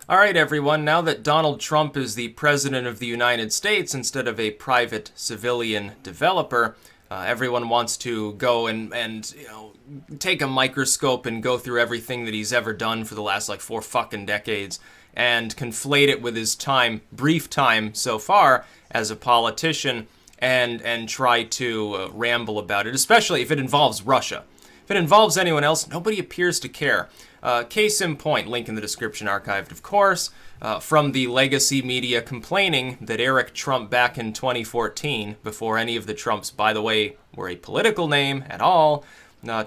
All right, everyone, now that Donald Trump is the President of the United States instead of a private civilian developer, everyone wants to go and take a microscope and go through everything that he's ever done for the last, like, 4 fucking decades and conflate it with his brief time so far as a politician and try to ramble about it, especially if it involves Russia. If it involves anyone else, nobody appears to care. Case in point, link in the description, archived of course, from the legacy media complaining that Eric Trump back in 2014, before any of the Trumps, by the way, were a political name at all,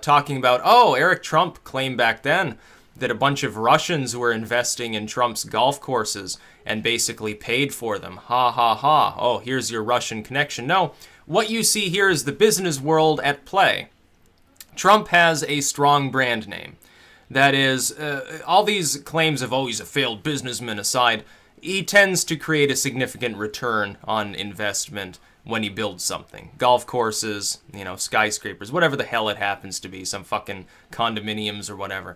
talking about, oh, Eric Trump claimed back then that a bunch of Russians were investing in Trump's golf courses and basically paid for them. Ha ha ha. Oh, here's your Russian connection. No, what you see here is the business world at play. Trump has a strong brand name. That is, all these claims of, oh, he's a failed businessman aside, he tends to create a significant return on investment when he builds something. Golf courses, skyscrapers, whatever the hell it happens to be, some fucking condominiums or whatever.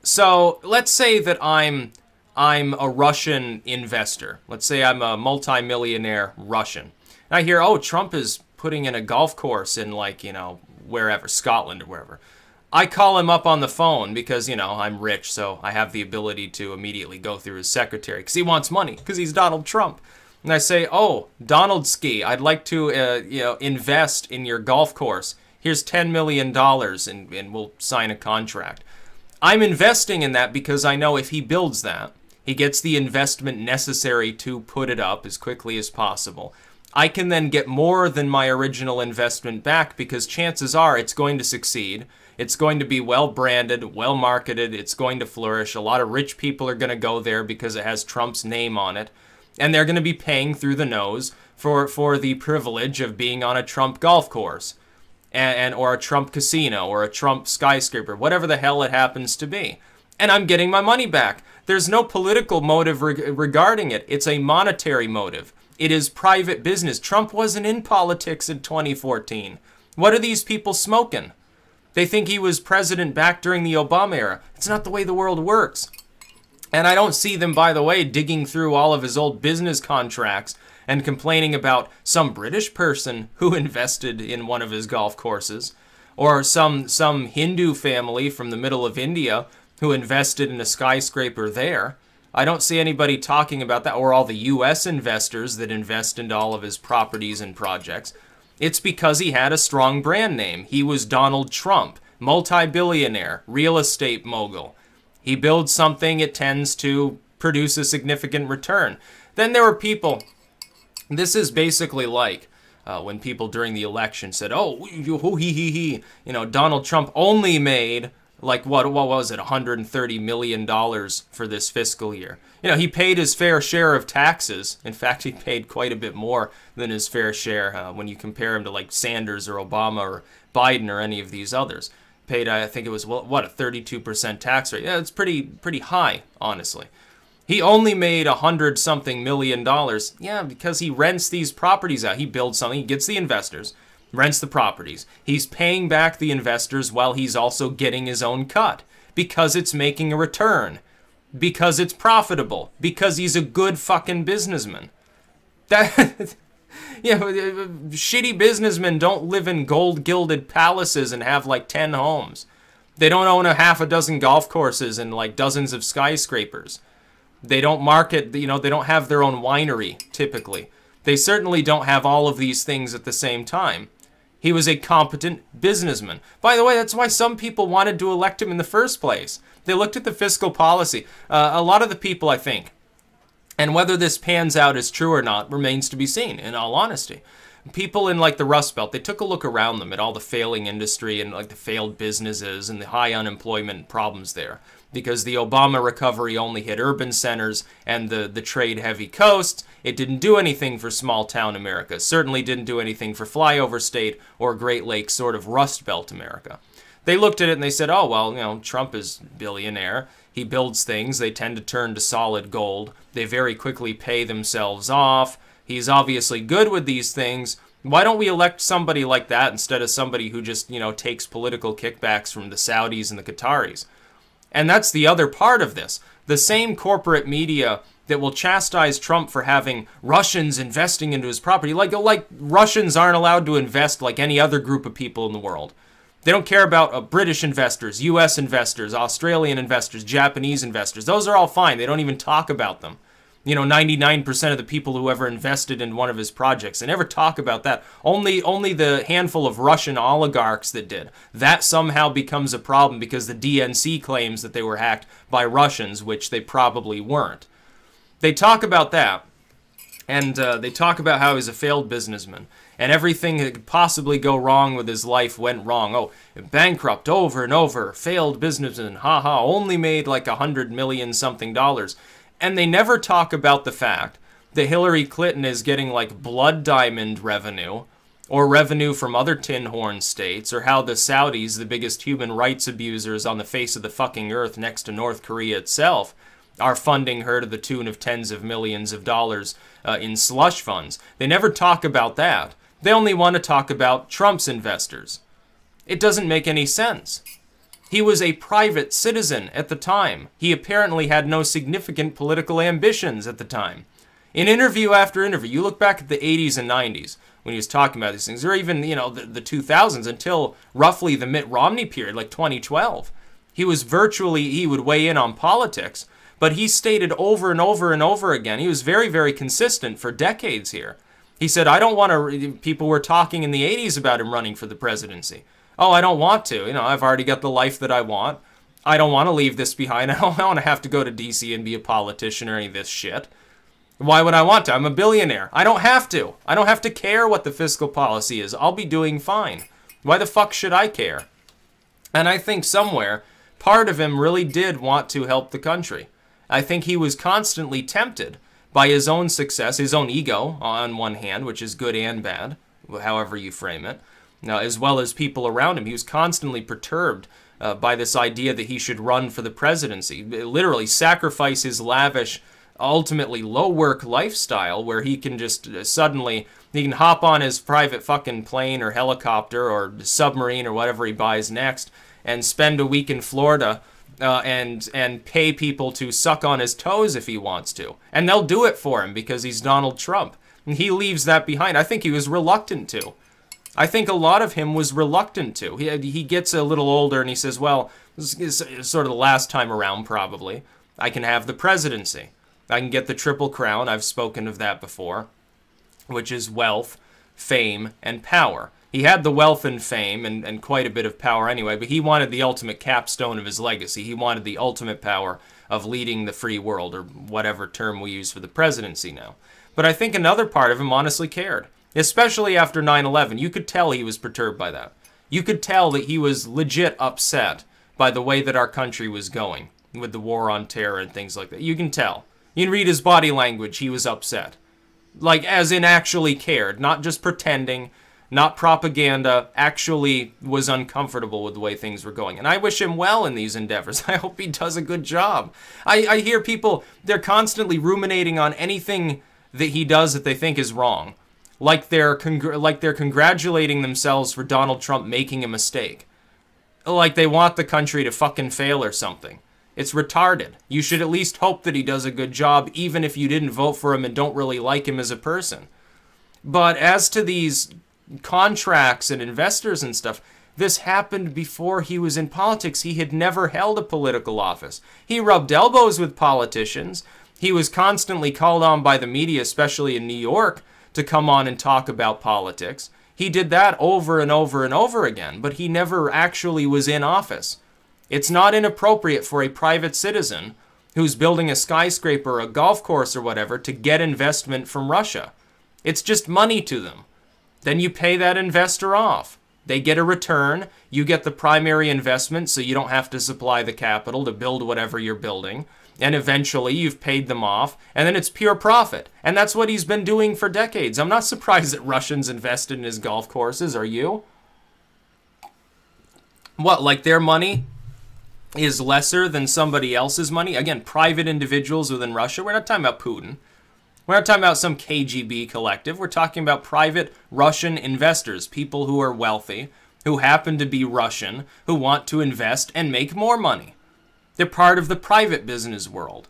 So, let's say that I'm a Russian investor. Let's say I'm a multimillionaire Russian. And I hear, oh, Trump is putting in a golf course in, wherever, Scotland or wherever. I call him up on the phone because, I'm rich, so I have the ability to immediately go through his secretary because he wants money, because he's Donald Trump. And I say, oh, Donald Ski, I'd like to, invest in your golf course. Here's $10 million and we'll sign a contract. I'm investing in that because I know if he builds that, he gets the investment necessary to put it up as quickly as possible. I can then get more than my original investment back because chances are it's going to succeed. It's going to be well branded, well marketed, it's going to flourish. A lot of rich people are going to go there because it has Trump's name on it. And they're going to be paying through the nose for the privilege of being on a Trump golf course. Or a Trump casino, or a Trump skyscraper, whatever the hell it happens to be. And I'm getting my money back. There's no political motive regarding it. It's a monetary motive. It is private business. Trump wasn't in politics in 2014. What are these people smoking? They think he was president back during the Obama era. It's not the way the world works. And I don't see them, by the way, digging through all of his old business contracts and complaining about some British person who invested in one of his golf courses, or some Hindu family from the middle of India who invested in a skyscraper there. I don't see anybody talking about that, or all the U.S. investors that invest into all of his properties and projects. It's because he had a strong brand name. He was Donald Trump, multi-billionaire, real estate mogul. He builds something, it tends to produce a significant return. Then there were people... This is basically like when people during the election said, oh, Donald Trump only made, like, what was it, $130 million for this fiscal year. He paid his fair share of taxes. In fact, he paid quite a bit more than his fair share when you compare him to, like, Sanders or Obama or Biden or any of these others. Paid, I think it was, what, a 32% tax rate. Yeah, it's pretty high, honestly. He only made $100-something million. Yeah, because he rents these properties out. He builds something, he gets the investors, rents the properties. He's paying back the investors while he's also getting his own cut. Because it's making a return. Because it's profitable. Because he's a good fucking businessman. Shitty businessmen don't live in gold-gilded palaces and have like 10 homes. They don't own a half a dozen golf courses and like dozens of skyscrapers. They don't market, they don't have their own winery, typically. They certainly don't have all of these things at the same time. He was a competent businessman. By the way, that's why some people wanted to elect him in the first place. They looked at the fiscal policy. A lot of the people, I think, and whether this pans out as true or not remains to be seen, in all honesty. People in, like, the Rust Belt, they took a look around them at all the failing industry and, like, the failed businesses and the high unemployment problems there. Because the Obama recovery only hit urban centers and the trade-heavy coasts. It didn't do anything for small-town America. Certainly didn't do anything for flyover state or Great Lakes sort of Rust Belt America. They looked at it and they said, oh, well, Trump is billionaire. He builds things. They tend to turn to solid gold. They very quickly pay themselves off. He's obviously good with these things. Why don't we elect somebody like that instead of somebody who just, takes political kickbacks from the Saudis and the Qataris? And that's the other part of this. The same corporate media that will chastise Trump for having Russians investing into his property, like Russians aren't allowed to invest like any other group of people in the world. They don't care about British investors, US investors, Australian investors, Japanese investors. Those are all fine. They don't even talk about them. 99% of the people who ever invested in one of his projects, they never talk about that. Only the handful of Russian oligarchs that did. That somehow becomes a problem because the DNC claims that they were hacked by Russians, which they probably weren't. They talk about that, and they talk about how he's a failed businessman, and everything that could possibly go wrong with his life went wrong. Oh, bankrupt over and over, failed businessman, haha, only made like $100 million something. And they never talk about the fact that Hillary Clinton is getting like blood diamond revenue, or revenue from other tin horn states, or how the Saudis, the biggest human rights abusers on the face of the fucking earth next to North Korea itself, are funding her to the tune of tens of millions of dollars in slush funds. They never talk about that. They only want to talk about Trump's investors. It doesn't make any sense. He was a private citizen at the time. He apparently had no significant political ambitions at the time. In interview after interview, you look back at the 80s and 90s when he was talking about these things, or even, the 2000s until roughly the Mitt Romney period, like 2012. He would weigh in on politics, but he stated over and over and over again, he was very, very consistent for decades here. He said, I don't want to, people were talking in the 80s about him running for the presidency. Oh, I don't want to. I've already got the life that I want. I don't want to leave this behind. I don't want to have to go to D.C. and be a politician or any of this shit. Why would I want to? I'm a billionaire. I don't have to. I don't have to care what the fiscal policy is. I'll be doing fine. Why the fuck should I care? And I think somewhere, part of him really did want to help the country. I think he was constantly tempted by his own success, his own ego, on one hand, which is good and bad, however you frame it. As well as people around him. He was constantly perturbed by this idea that he should run for the presidency. Literally sacrifice his lavish, ultimately low-work lifestyle where he can just suddenly, he can hop on his private fucking plane or helicopter or submarine or whatever he buys next and spend a week in Florida and pay people to suck on his toes if he wants to. And they'll do it for him because he's Donald Trump. And he leaves that behind. I think he was reluctant to. I think a lot of him was reluctant to. He gets a little older and he says, well, this is sort of the last time around probably. I can have the presidency. I can get the Triple Crown. I've spoken of that before, which is wealth, fame, and power. He had the wealth and fame and quite a bit of power anyway, but he wanted the ultimate capstone of his legacy. He wanted the ultimate power of leading the free world, or whatever term we use for the presidency now. But I think another part of him honestly cared. Especially after 9/11, you could tell he was perturbed by that. You could tell that he was legit upset by the way that our country was going with the war on terror and things like that. You can tell. You can read his body language, he was upset. Like, as in actually cared, not just pretending, not propaganda, actually was uncomfortable with the way things were going. And I wish him well in these endeavors. I hope he does a good job. I hear people, they're constantly ruminating on anything that he does that they think is wrong. Like they're congratulating themselves for Donald Trump making a mistake. Like they want the country to fucking fail or something. It's retarded. You should at least hope that he does a good job, even if you didn't vote for him and don't really like him as a person. But as to these contracts and investors and stuff, this happened before he was in politics. He had never held a political office. He rubbed elbows with politicians. He was constantly called on by the media, especially in New York, to come on and talk about politics. He did that over and over and over again, but he never actually was in office. It's not inappropriate for a private citizen who's building a skyscraper, a golf course or whatever, to get investment from Russia. It's just money to them. Then you pay that investor off. They get a return. You get the primary investment, so you don't have to supply the capital to build whatever you're building. And eventually you've paid them off, and then it's pure profit. And that's what he's been doing for decades. I'm not surprised that Russians invested in his golf courses, are you? What, like their money is lesser than somebody else's money? Again, private individuals within Russia. We're not talking about Putin. We're not talking about some KGB collective. We're talking about private Russian investors, people who are wealthy, who happen to be Russian, who want to invest and make more money. They're part of the private business world.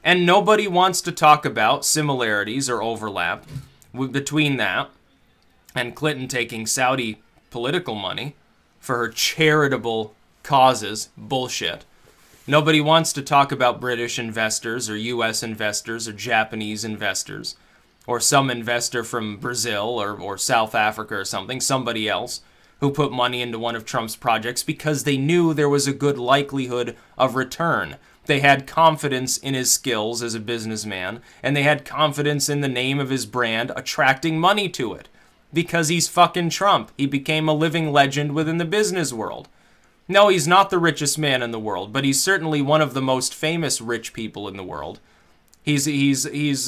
And nobody wants to talk about similarities or overlap between that and Clinton taking Saudi political money for her charitable causes. Bullshit. Nobody wants to talk about British investors or US investors or Japanese investors or some investor from Brazil or South Africa or something, somebody else, who put money into one of Trump's projects because they knew there was a good likelihood of return. They had confidence in his skills as a businessman, and they had confidence in the name of his brand attracting money to it. Because he's fucking Trump. He became a living legend within the business world. No, he's not the richest man in the world, but he's certainly one of the most famous rich people in the world. He's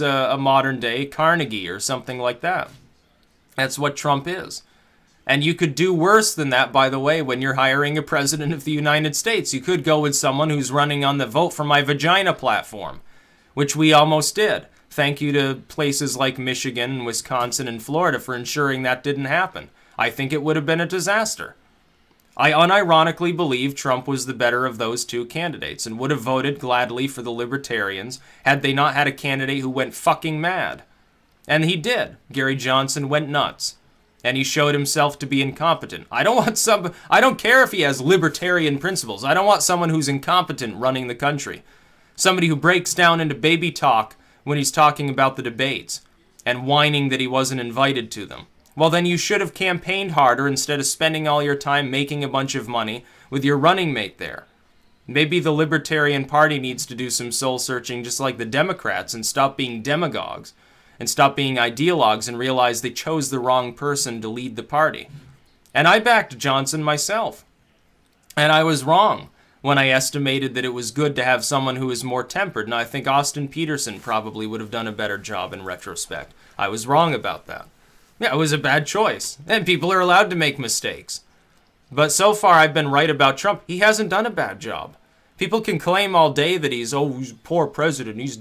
a modern-day Carnegie or something like that. That's what Trump is. And you could do worse than that, by the way, when you're hiring a president of the United States. You could go with someone who's running on the Vote for My Vagina platform, which we almost did. Thank you to places like Michigan, Wisconsin, and Florida for ensuring that didn't happen. I think it would have been a disaster. I unironically believe Trump was the better of those two candidates and would have voted gladly for the Libertarians had they not had a candidate who went fucking mad. And he did. Gary Johnson went nuts. And he showed himself to be incompetent. I don't care if he has libertarian principles. I don't want someone who's incompetent running the country. Somebody who breaks down into baby talk when he's talking about the debates and whining that he wasn't invited to them. Well, then you should have campaigned harder instead of spending all your time making a bunch of money with your running mate there. Maybe the Libertarian Party needs to do some soul searching just like the Democrats and stop being demagogues. And stop being ideologues and realize they chose the wrong person to lead the party. And I backed Johnson myself. And I was wrong when I estimated that it was good to have someone who is more tempered. And I think Austin Peterson probably would have done a better job in retrospect. I was wrong about that. Yeah, it was a bad choice. And people are allowed to make mistakes. But so far I've been right about Trump. He hasn't done a bad job. People can claim all day that he's a poor president, he's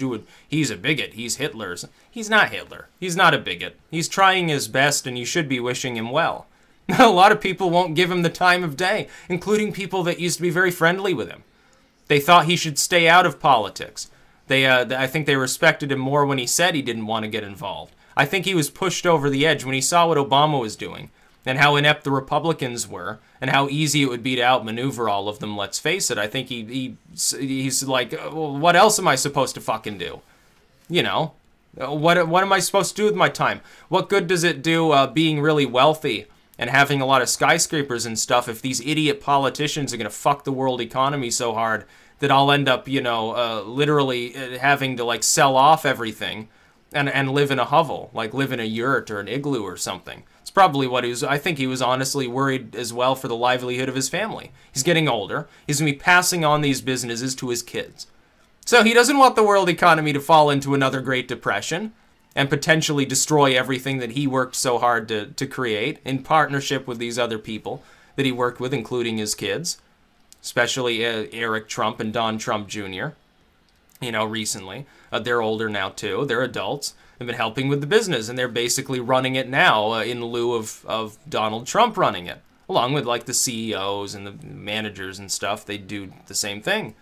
a bigot, he's Hitler. He's not Hitler. He's not a bigot. He's trying his best and you should be wishing him well. A lot of people won't give him the time of day, including people that used to be very friendly with him. They thought he should stay out of politics. I think they respected him more when he said he didn't want to get involved. I think he was pushed over the edge when he saw what Obama was doing and how inept the Republicans were, and how easy it would be to outmaneuver all of them, let's face it. I think he's like, well, what else am I supposed to fucking do? You know? What am I supposed to do with my time? What good does it do being really wealthy and having a lot of skyscrapers and stuff if these idiot politicians are going to fuck the world economy so hard that I'll end up, you know, literally having to, like, sell off everything and live in a hovel, like live in a yurt or an igloo or something. Probably what he was. I think he was honestly worried as well for the livelihood of his family. He's getting older. He's going to be passing on these businesses to his kids. So he doesn't want the world economy to fall into another Great Depression and potentially destroy everything that he worked so hard to create in partnership with these other people that he worked with, including his kids, especially Eric Trump and Don Trump Jr., you know, recently. They're older now, too. They're adults. They've been helping with the business, and they're basically running it now in lieu of Donald Trump running it. Along with, like, the CEOs and the managers and stuff, they do the same thing.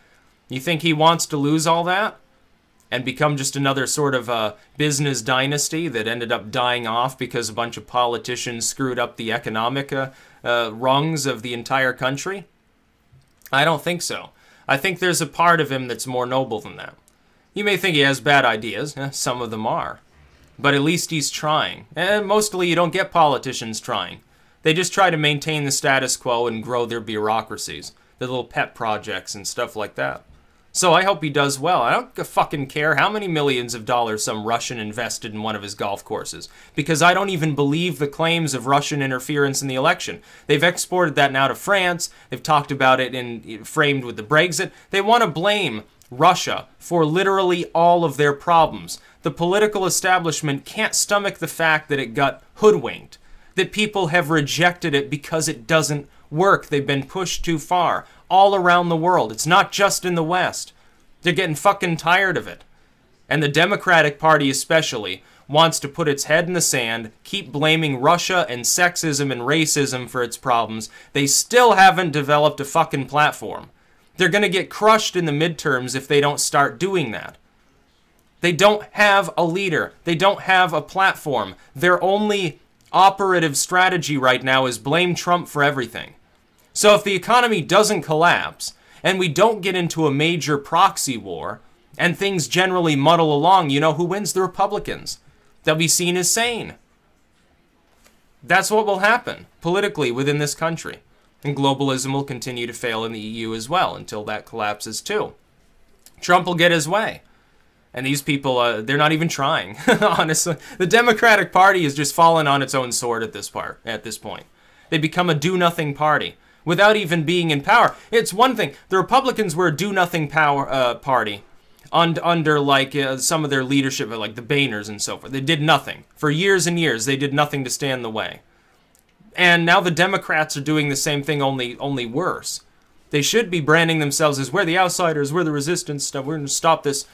You think he wants to lose all that and become just another sort of business dynasty that ended up dying off because a bunch of politicians screwed up the economic rungs of the entire country? I don't think so. I think there's a part of him that's more noble than that. You may think he has bad ideas. Some of them are. But at least he's trying. And mostly you don't get politicians trying. They just try to maintain the status quo and grow their bureaucracies. Their little pet projects and stuff like that. So I hope he does well. I don't fucking care how many millions of dollars some Russian invested in one of his golf courses. Because I don't even believe the claims of Russian interference in the election. They've exported that now to France. They've talked about it framed with the Brexit. They want to blame Russia for literally all of their problems. The political establishment can't stomach the fact that it got hoodwinked, that people have rejected it because it doesn't work. They've been pushed too far all around the world. It's not just in the West. They're getting fucking tired of it. And the Democratic Party especially wants to put its head in the sand, keep blaming Russia and sexism and racism for its problems. They still haven't developed a fucking platform. They're going to get crushed in the midterms if they don't start doing that. They don't have a leader. They don't have a platform. Their only operative strategy right now is blame Trump for everything. So if the economy doesn't collapse, and we don't get into a major proxy war, and things generally muddle along, you know who wins? The Republicans. They'll be seen as sane. That's what will happen politically within this country. And globalism will continue to fail in the EU as well until that collapses too. Trump will get his way. And these people, they're not even trying, honestly. The Democratic Party has just fallen on its own sword at this point. They become a do-nothing party without even being in power. It's one thing. The Republicans were a do-nothing party under like some of their leadership, like the Boehners and so forth. They did nothing. For years and years, they did nothing to stand in the way. And now the Democrats are doing the same thing, only worse. They should be branding themselves as, we're the outsiders, we're the resistance, we're going to stop this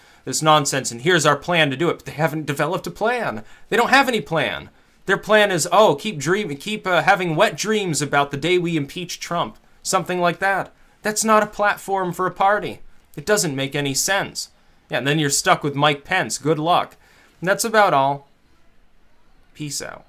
nonsense, and here's our plan to do it. But they haven't developed a plan. They don't have any plan. Their plan is, oh, keep dreaming, keep having wet dreams about the day we impeach Trump. Something like that. That's not a platform for a party. It doesn't make any sense. Yeah, and then you're stuck with Mike Pence. Good luck. And that's about all. Peace out.